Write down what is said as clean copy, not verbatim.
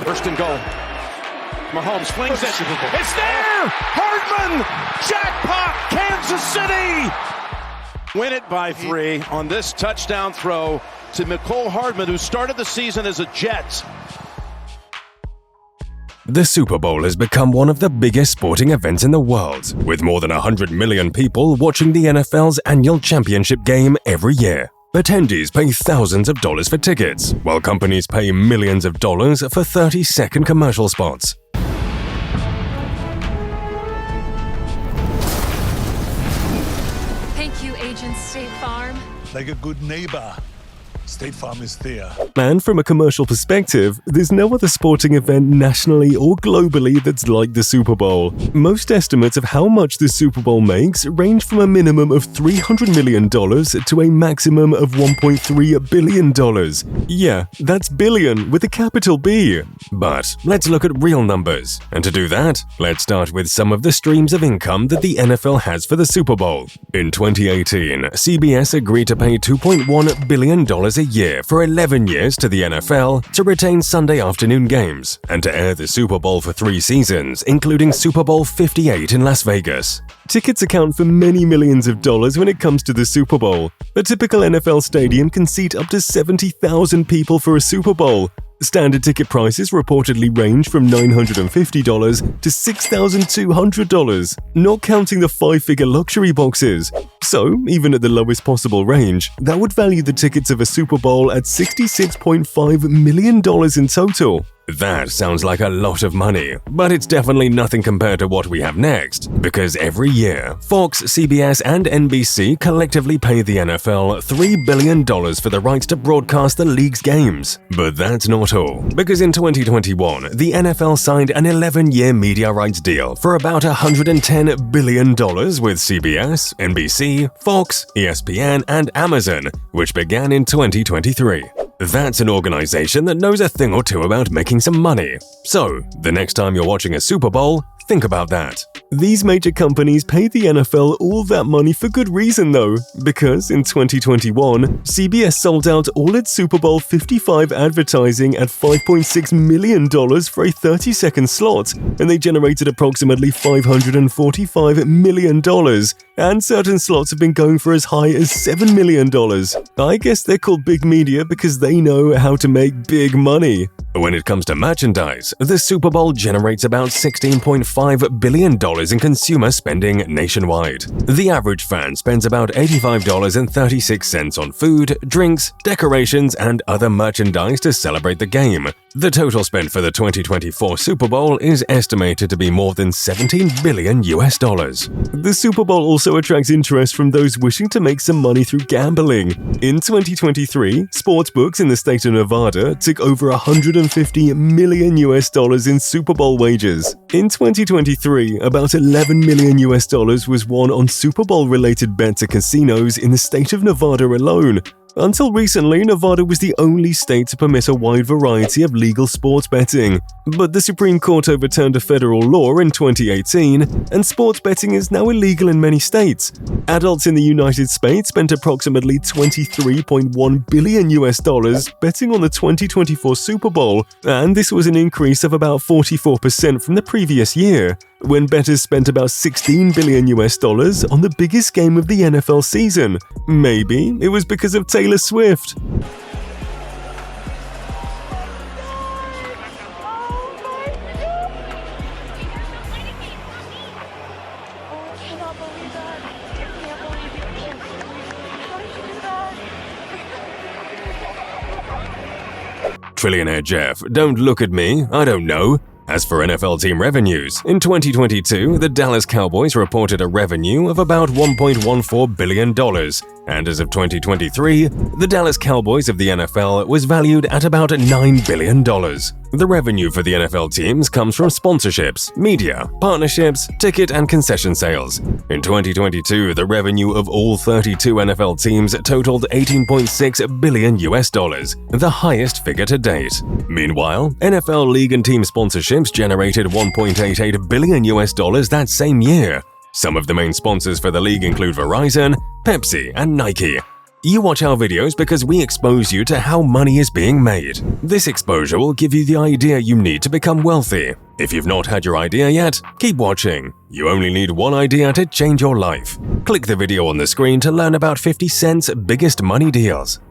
First and goal. Mahomes flings it. It's there! Hardman! Jackpot! Kansas City! Win it by 3 on this touchdown throw to Mecole Hardman, who started the season as a Jet. The Super Bowl has become one of the biggest sporting events in the world, with more than 100 million people watching the NFL's annual championship game every year. Attendees pay thousands of dollars for tickets, while companies pay millions of dollars for 30-second commercial spots. Thank you, Agent State Farm. Like a good neighbor, State Farm is there. And from a commercial perspective, there's no other sporting event nationally or globally that's like the Super Bowl. Most estimates of how much the Super Bowl makes range from a minimum of $300 million to a maximum of $1.3 billion. Yeah, that's billion with a capital B. But let's look at real numbers. And to do that, let's start with some of the streams of income that the NFL has for the Super Bowl. In 2018, CBS agreed to pay $2.1 billion a year for 11 years to the NFL to retain Sunday afternoon games and to air the Super Bowl for 3 seasons, including Super Bowl 58 in Las Vegas. Tickets account for many millions of dollars when it comes to the Super Bowl. A typical NFL stadium can seat up to 70,000 people for a Super Bowl. Standard ticket prices reportedly range from $950 to $6,200, not counting the 5-figure luxury boxes. So, even at the lowest possible range, that would value the tickets of a Super Bowl at $66.5 million in total. That sounds like a lot of money, but it's definitely nothing compared to what we have next, because every year, Fox, CBS, and NBC collectively pay the NFL $3 billion for the rights to broadcast the league's games. But that's not all, because in 2021, the NFL signed an 11-year media rights deal for about $110 billion with CBS, NBC, Fox, ESPN, and Amazon, which began in 2023. That's an organization that knows a thing or two about making some money. So, the next time you're watching a Super Bowl, think about that. These major companies pay the NFL all that money for good reason though, because in 2021, CBS sold out all its Super Bowl 55 advertising at $5.6 million for a 30-second slot, and they generated approximately $545 million, and certain slots have been going for as high as $7 million. I guess they're called big media because they know how to make big money. When it comes to merchandise, the Super Bowl generates about $16.5 billion in consumer spending nationwide. The average fan spends about $85.36 on food, drinks, decorations, and other merchandise to celebrate the game. The total spent for the 2024 Super Bowl is estimated to be more than $17 billion. The Super Bowl also attracts interest from those wishing to make some money through gambling. In 2023, sportsbooks in the state of Nevada took over $150 million in Super Bowl wagers. In 2023, about $11 million was won on Super Bowl-related bets at casinos in the state of Nevada alone. Until recently, Nevada was the only state to permit a wide variety of legal sports betting. But the Supreme Court overturned a federal law in 2018, and sports betting is now illegal in many states. Adults in the United States spent approximately $23.1 billion betting on the 2024 Super Bowl, and this was an increase of about 44% from the previous year, when bettors spent about $16 billion on the biggest game of the NFL season. Maybe it was because of Taylor Swift. Trillionaire Jeff, don't look at me, I don't know. As for NFL team revenues, in 2022, the Dallas Cowboys reported a revenue of about $1.14 billion, and as of 2023, the Dallas Cowboys of the NFL was valued at about $9 billion. The revenue for the NFL teams comes from sponsorships, media, partnerships, ticket and concession sales. In 2022, the revenue of all 32 NFL teams totaled $18.6 billion, the highest figure to date. Meanwhile, NFL league and team sponsorships generated $1.88 billion that same year. Some of the main sponsors for the league include Verizon, Pepsi, and Nike. You watch our videos because we expose you to how money is being made. This exposure will give you the idea you need to become wealthy. If you've not had your idea yet, keep watching. You only need one idea to change your life. Click the video on the screen to learn about 50 Cent's biggest money deals.